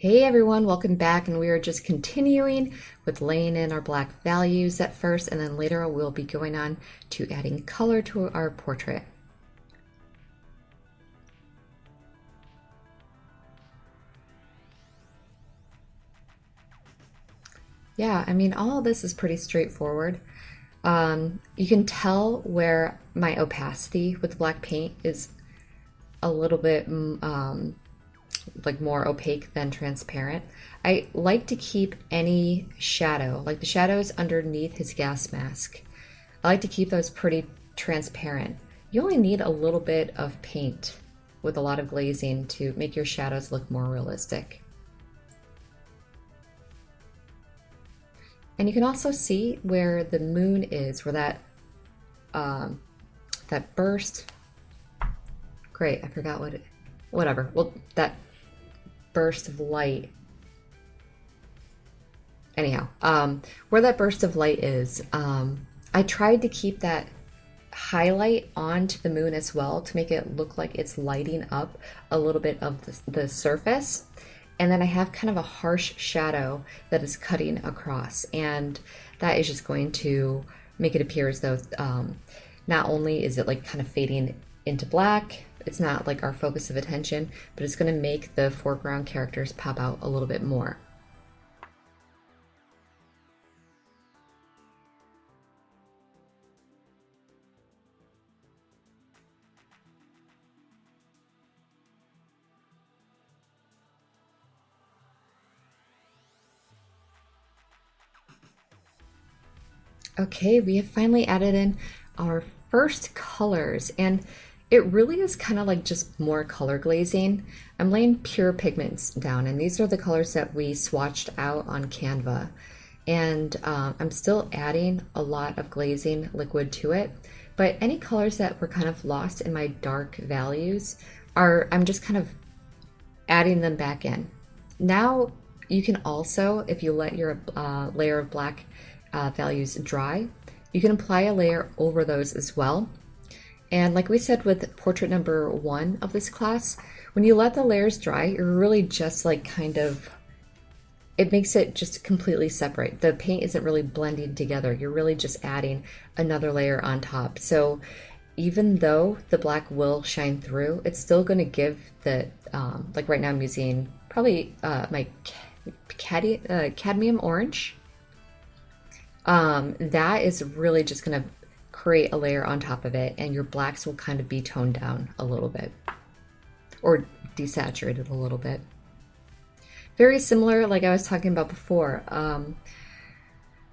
Hey everyone, welcome back, and we are just continuing with laying in our black values at first, and then later we'll be going on to adding color to our portrait. Yeah, I mean, all of this is pretty straightforward. You can tell where my opacity with black paint is a little bit like more opaque than transparent. I like to keep any shadow, like the shadows underneath his gas mask. I like to keep those pretty transparent. You only need a little bit of paint with a lot of glazing to make your shadows look more realistic. And you can also see where the moon is, where that burst. Great, I forgot whatever. Well, that burst of light. Anyhow, where that burst of light is, I tried to keep that highlight onto the moon as well to make it look like it's lighting up a little bit of the surface. And then I have kind of a harsh shadow that is cutting across, and that is just going to make it appear as though not only is it like kind of fading into black, it's not like our focus of attention, but it's going to make the foreground characters pop out a little bit more. Okay, we have finally added in our first colors, and it really is kind of like just more color glazing. I'm laying pure pigments down, and these are the colors that we swatched out on Canva. And I'm still adding a lot of glazing liquid to it, but any colors that were kind of lost in my dark values I'm just kind of adding them back in. Now you can also, if you let your layer of black values dry, you can apply a layer over those as well. And like we said with portrait number 1 of this class, when you let the layers dry, you're really just like kind of, it makes it just completely separate. The paint isn't really blending together. You're really just adding another layer on top. So even though the black will shine through, it's still going to give the, like right now I'm using probably my cadmium orange. That is really just going to create a layer on top of it, and your blacks will kind of be toned down a little bit or desaturated a little bit. Very similar, like I was talking about before,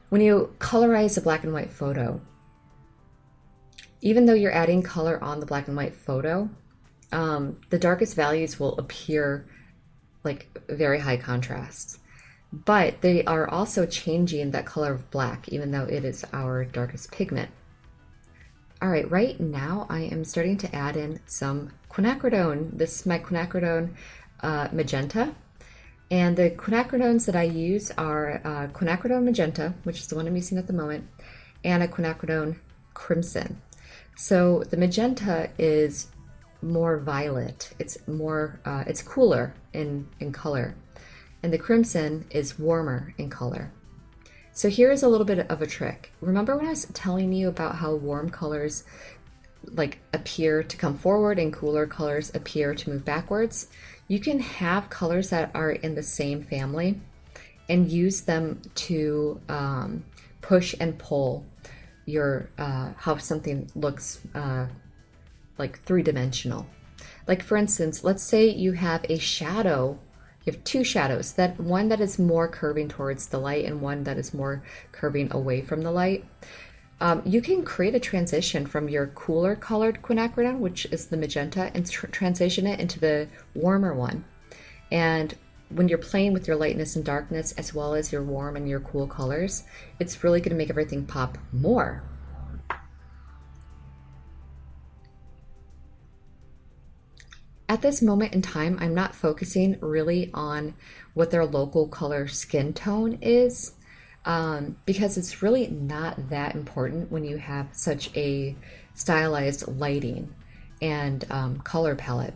when you colorize a black and white photo, even though you're adding color on the black and white photo, the darkest values will appear like very high contrast. But they are also changing that color of black, even though it is our darkest pigment. All right, right now I am starting to add in some quinacridone. This is my quinacridone magenta. And the quinacridones that I use are quinacridone magenta, which is the one I'm using at the moment, and a quinacridone crimson. So the magenta is more violet. It's more, it's cooler in color. And the crimson is warmer in color. So here's a little bit of a trick. Remember when I was telling you about how warm colors like appear to come forward and cooler colors appear to move backwards? You can have colors that are in the same family and use them to push and pull your how something looks like three-dimensional. Like for instance, let's say you have a shadow. You have two shadows, that one that is more curving towards the light and one that is more curving away from the light. You can create a transition from your cooler colored quinacridone, which is the magenta, and transition it into the warmer one. And when you're playing with your lightness and darkness, as well as your warm and your cool colors, it's really going to make everything pop more. At this moment in time, I'm not focusing really on what their local color skin tone is, because it's really not that important when you have such a stylized lighting and color palette.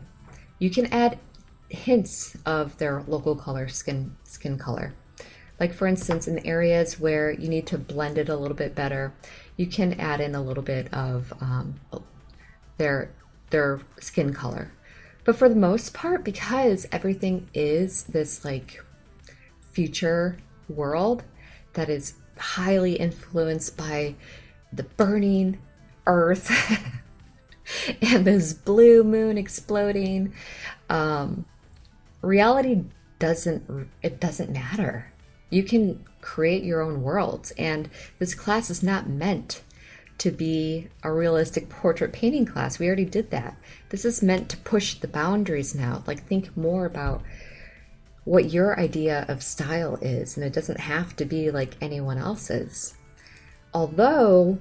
You can add hints of their local color, skin color. Like for instance, in areas where you need to blend it a little bit better, you can add in a little bit of their skin color. But for the most part, because everything is this like future world that is highly influenced by the burning earth and this blue moon exploding, reality doesn't matter. You can create your own worlds, and this class is not meant to be a realistic portrait painting class. We already did that. This is meant to push the boundaries now. Like, think more about what your idea of style is, and it doesn't have to be like anyone else's. Although,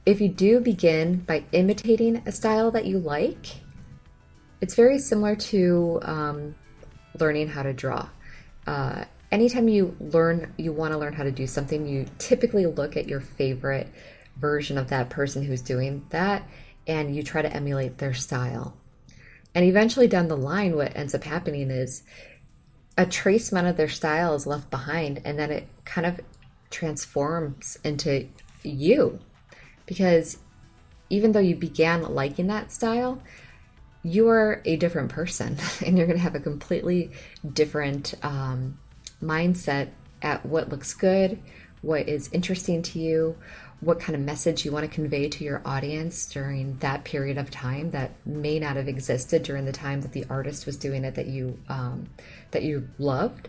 if you do begin by imitating a style that you like, it's very similar to learning how to draw. Anytime you want to learn how to do something, you typically look at your favorite version of that person who's doing that, and you try to emulate their style. And eventually down the line, what ends up happening is a trace amount of their style is left behind, and then it kind of transforms into you. Because even though you began liking that style, you are a different person, and you're going to have a completely different mindset at what looks good, what is interesting to you, what kind of message you want to convey to your audience during that period of time that may not have existed during the time that the artist was doing it that you loved.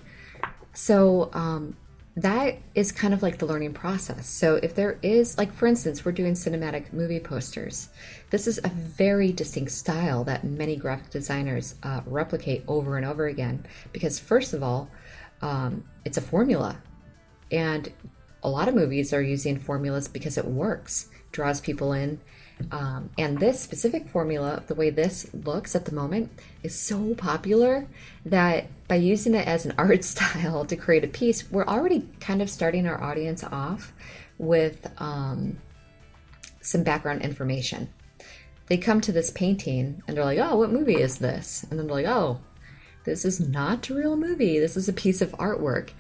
So that is kind of like the learning process. So if there is, like for instance, we're doing cinematic movie posters. This is a very distinct style that many graphic designers replicate over and over again, because first of all, it's a formula, and a lot of movies are using formulas because it works, draws people in. And this specific formula, the way this looks at the moment, is so popular that by using it as an art style to create a piece, we're already kind of starting our audience off with some background information. They come to this painting and they're like, oh, what movie is this? And then they're like, oh, this is not a real movie. This is a piece of artwork.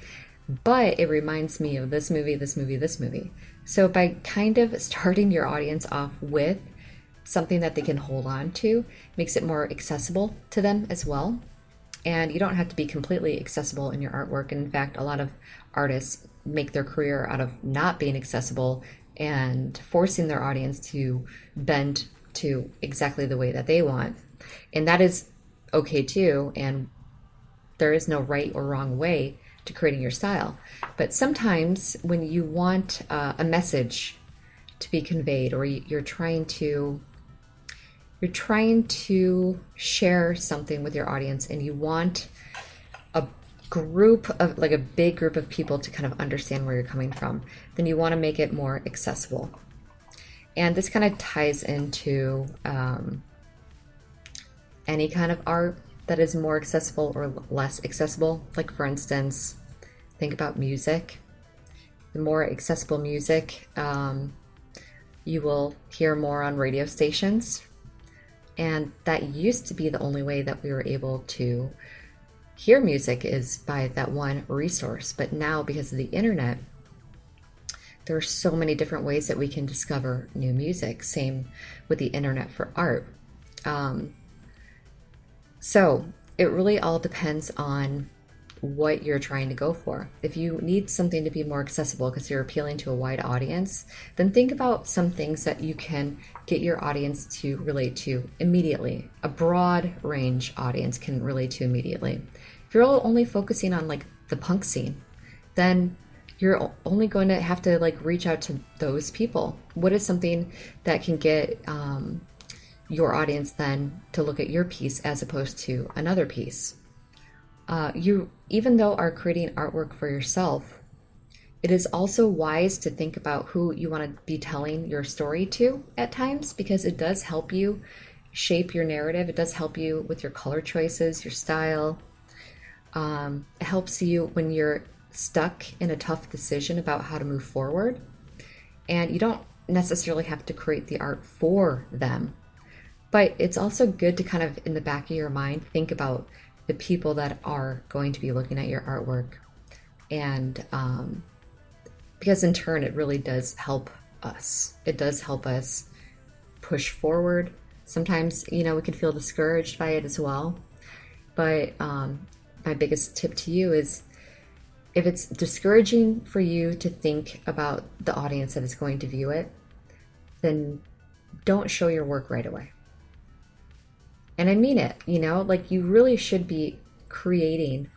But it reminds me of this movie, this movie, this movie. So by kind of starting your audience off with something that they can hold on to, makes it more accessible to them as well. And you don't have to be completely accessible in your artwork. And in fact, a lot of artists make their career out of not being accessible and forcing their audience to bend to exactly the way that they want. And that is okay too. And there is no right or wrong way to creating your style. But sometimes when you want a message to be conveyed, or you're trying to share something with your audience, and you want a group of, like a big group of people to kind of understand where you're coming from, then you want to make it more accessible. And this kind of ties into any kind of art that is more accessible or less accessible. Like for instance, think about music. The more accessible music, you will hear more on radio stations. And that used to be the only way that we were able to hear music, is by that one resource. But now, because of the internet, there are so many different ways that we can discover new music. Same with the internet for art. So it really all depends on what you're trying to go for. If you need something to be more accessible because you're appealing to a wide audience, then think about some things that you can get your audience to relate to immediately. A broad range audience can relate to immediately. If you're only focusing on like the punk scene, then you're only going to have to like reach out to those people. What is something that can get your audience then to look at your piece as opposed to another piece? You, even though are creating artwork for yourself, it is also wise to think about who you want to be telling your story to at times, because it does help you shape your narrative. It does help you with your color choices, your style. It helps you when you're stuck in a tough decision about how to move forward. And you don't necessarily have to create the art for them, But it's also good to kind of, in the back of your mind, think about the people that are going to be looking at your artwork. And because in turn, it really does help us. It does help us push forward. Sometimes, you know, we can feel discouraged by it as well. But my biggest tip to you is, if it's discouraging for you to think about the audience that is going to view it, then don't show your work right away. And I mean it, you know, like you really should be creating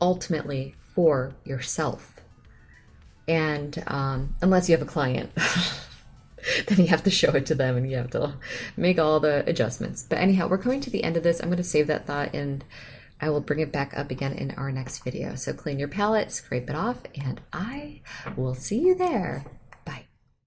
ultimately for yourself. And unless you have a client, then you have to show it to them and you have to make all the adjustments. But anyhow, we're coming to the end of this. I'm going to save that thought and I will bring it back up again in our next video. So clean your palette, scrape it off, and I will see you there.